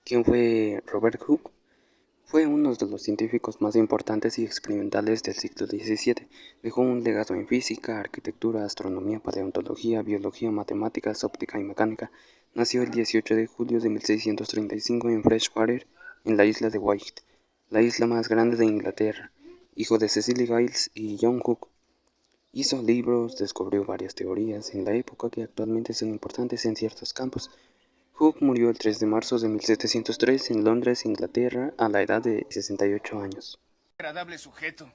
¿Quién fue Robert Hooke? Fue uno de los científicos más importantes y experimentales del siglo XVII. Dejó un legado en física, arquitectura, astronomía, paleontología, biología, matemáticas, óptica y mecánica. Nació el 18 de julio de 1635 en Freshwater, en la isla de Wight, la isla más grande de Inglaterra, hijo de Cecily Giles y John Hooke. Hizo libros, descubrió varias teorías en la época que actualmente son importantes en ciertos campos. Hooke murió el 3 de marzo de 1703 en Londres, Inglaterra, a la edad de 68 años. Agradable sujeto.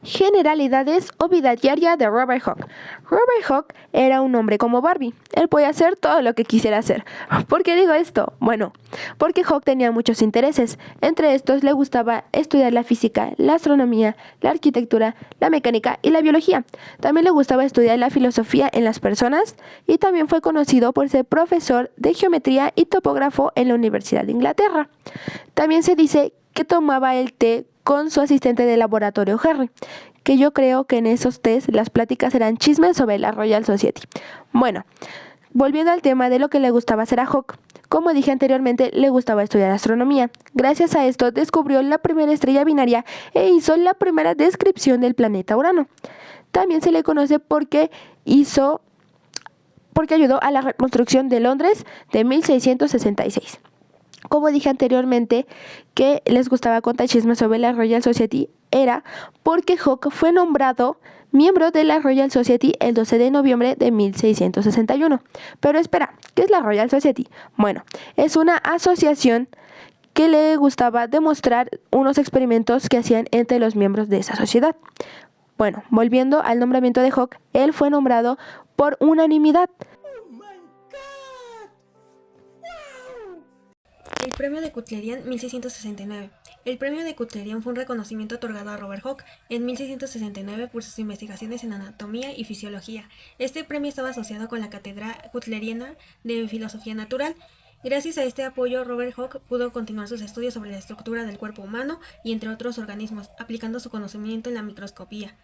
Generalidades o vida diaria de Robert Hooke. Robert Hooke era un hombre como Barbie. Él podía hacer todo lo que quisiera hacer. ¿Por qué digo esto? Bueno, porque Hooke tenía muchos intereses. Entre estos le gustaba estudiar la física, la astronomía, la arquitectura, la mecánica y la biología. También le gustaba estudiar la filosofía en las personas y también fue conocido por ser profesor de geometría y topógrafo en la Universidad de Inglaterra. También se dice que tomaba el té con su asistente de laboratorio Harry, que yo creo que en esos tés las pláticas eran chismes sobre la Royal Society. Bueno, volviendo al tema de lo que le gustaba hacer a Hooke, como dije anteriormente, le gustaba estudiar astronomía. Gracias a esto descubrió la primera estrella binaria e hizo la primera descripción del planeta Urano. También se le conoce porque ayudó a la reconstrucción de Londres de 1666. Como dije anteriormente, que les gustaba contar chismes sobre la Royal Society, era porque Hooke fue nombrado miembro de la Royal Society el 12 de noviembre de 1661. Pero espera, ¿qué es la Royal Society? Bueno, es una asociación que le gustaba demostrar unos experimentos que hacían entre los miembros de esa sociedad. Bueno, volviendo al nombramiento de Hooke, él fue nombrado por unanimidad. El Premio de Keplerian 1669. El Premio de Keplerian fue un reconocimiento otorgado a Robert Hooke en 1669 por sus investigaciones en anatomía y fisiología. Este premio estaba asociado con la Cátedra Kepleriana de Filosofía Natural. Gracias a este apoyo, Robert Hooke pudo continuar sus estudios sobre la estructura del cuerpo humano y entre otros organismos, aplicando su conocimiento en la microscopía.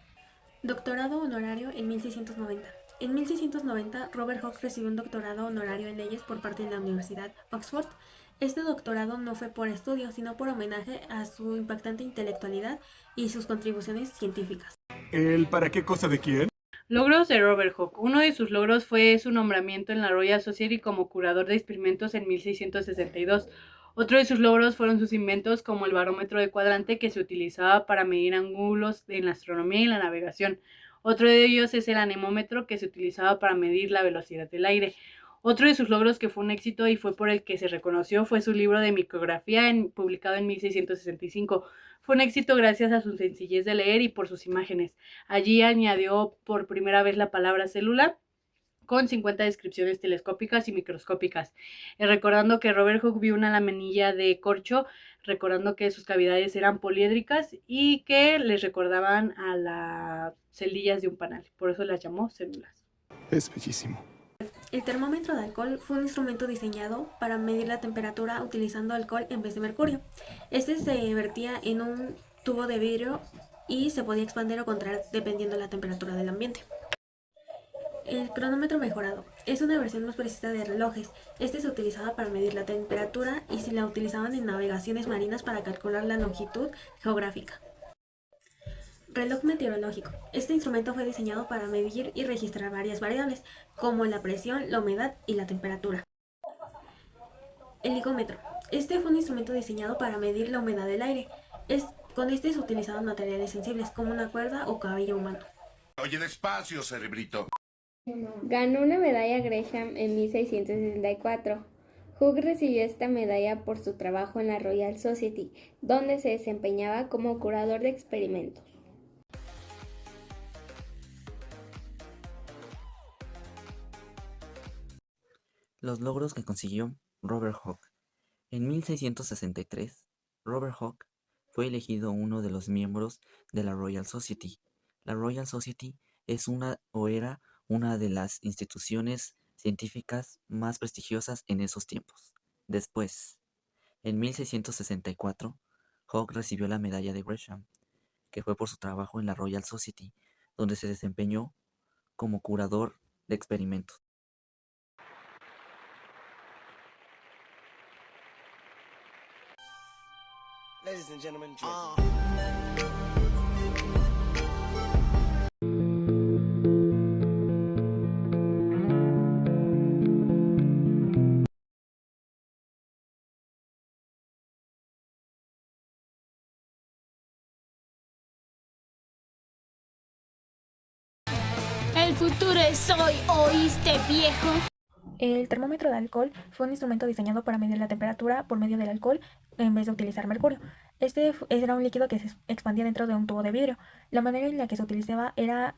Doctorado honorario en 1690. En 1690, Robert Hooke recibió un doctorado honorario en leyes por parte de la Universidad Oxford. Este doctorado no fue por estudio, sino por homenaje a su impactante intelectualidad y sus contribuciones científicas. ¿El para qué cosa de quién? Logros de Robert Hooke. Uno de sus logros fue su nombramiento en la Royal Society como curador de experimentos en 1662. Otro de sus logros fueron sus inventos como el barómetro de cuadrante que se utilizaba para medir ángulos en la astronomía y la navegación. Otro de ellos es el anemómetro que se utilizaba para medir la velocidad del aire. Otro de sus logros que fue un éxito y fue por el que se reconoció fue su libro de micrografía publicado en 1665. Fue un éxito gracias a su sencillez de leer y por sus imágenes. Allí añadió por primera vez la palabra célula con 50 descripciones telescópicas y microscópicas, recordando que Robert Hooke vio una laminilla de corcho, recordando que sus cavidades eran poliédricas y que les recordaban a las celdillas de un panal, por eso las llamó células. Es bellísimo. El termómetro de alcohol fue un instrumento diseñado para medir la temperatura utilizando alcohol en vez de mercurio. Este se vertía en un tubo de vidrio y se podía expandir o contraer dependiendo de la temperatura del ambiente. El cronómetro mejorado es una versión más precisa de relojes. Este se utilizaba para medir la temperatura y se la utilizaban en navegaciones marinas para calcular la longitud geográfica. Reloj meteorológico. Este instrumento fue diseñado para medir y registrar varias variables, como la presión, la humedad y la temperatura. El higómetro. Este fue un instrumento diseñado para medir la humedad del aire. Con este se utilizaban materiales sensibles, como una cuerda o cabello humano. Oye, despacio, cerebrito. Ganó una medalla Gresham en 1664. Hooke recibió esta medalla por su trabajo en la Royal Society, donde se desempeñaba como curador de experimentos. Los logros que consiguió Robert Hooke. En 1663, Robert Hooke fue elegido uno de los miembros de la Royal Society. La Royal Society era una de las instituciones científicas más prestigiosas en esos tiempos. Después, en 1664, Hooke recibió la medalla de Gresham, que fue por su trabajo en la Royal Society, donde se desempeñó como curador de experimentos. El futuro es hoy, ¿oíste, viejo? El termómetro de alcohol fue un instrumento diseñado para medir la temperatura por medio del alcohol en vez de utilizar mercurio. Era un líquido que se expandía dentro de un tubo de vidrio. La manera en la que se utilizaba era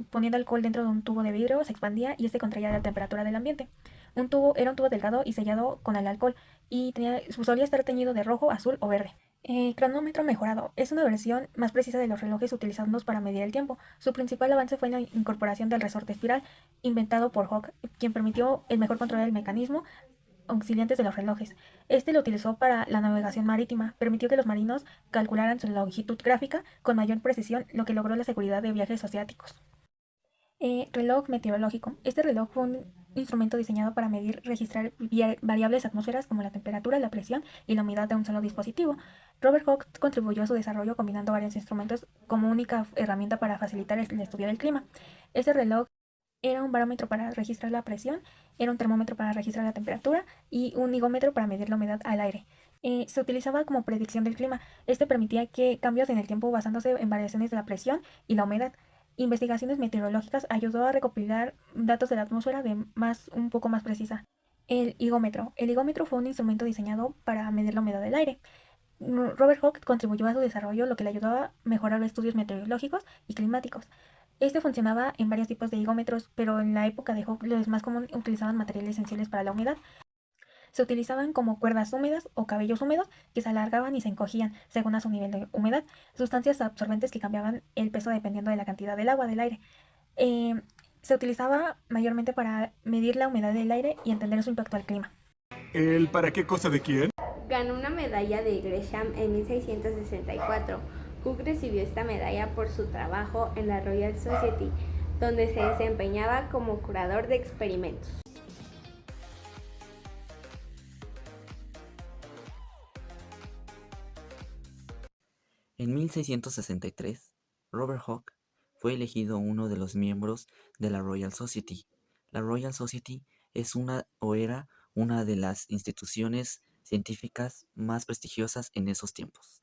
poniendo alcohol dentro de un tubo de vidrio, se expandía y este contraía la temperatura del ambiente. Era un tubo delgado y sellado con el alcohol y solía estar teñido de rojo, azul o verde. Cronómetro mejorado. Es una versión más precisa de los relojes utilizados para medir el tiempo. Su principal avance fue la incorporación del resorte espiral, inventado por Hooke, quien permitió el mejor control del mecanismo auxiliantes de los relojes. Este lo utilizó para la navegación marítima, permitió que los marinos calcularan su longitud gráfica con mayor precisión, lo que logró la seguridad de viajes oceánicos. Reloj meteorológico. Este reloj fue un instrumento diseñado para medir, registrar variables atmosferas como la temperatura, la presión y la humedad de un solo dispositivo. Robert Hooke contribuyó a su desarrollo combinando varios instrumentos como única herramienta para facilitar el estudio del clima. Este reloj era un barómetro para registrar la presión, era un termómetro para registrar la temperatura y un higómetro para medir la humedad al aire. Se utilizaba como predicción del clima. Este permitía que cambios en el tiempo basándose en variaciones de la presión y la humedad. Investigaciones meteorológicas ayudó a recopilar datos de la atmósfera un poco más precisa. El higómetro. El higómetro fue un instrumento diseñado para medir la humedad del aire. Robert Hooke contribuyó a su desarrollo, lo que le ayudó a mejorar los estudios meteorológicos y climáticos. Este funcionaba en varios tipos de higómetros, pero en la época de Hooke los más comunes utilizaban materiales sensibles para la humedad. Se utilizaban como cuerdas húmedas o cabellos húmedos que se alargaban y se encogían según a su nivel de humedad, sustancias absorbentes que cambiaban el peso dependiendo de la cantidad del agua del aire. Se utilizaba mayormente para medir la humedad del aire y entender su impacto al clima. ¿El para qué cosa de quién? Ganó una medalla de Gresham en 1664. Hooke recibió esta medalla por su trabajo en la Royal Society, donde se desempeñaba como curador de experimentos. En 1663, Robert Hooke fue elegido uno de los miembros de la Royal Society. La Royal Society era una de las instituciones científicas más prestigiosas en esos tiempos.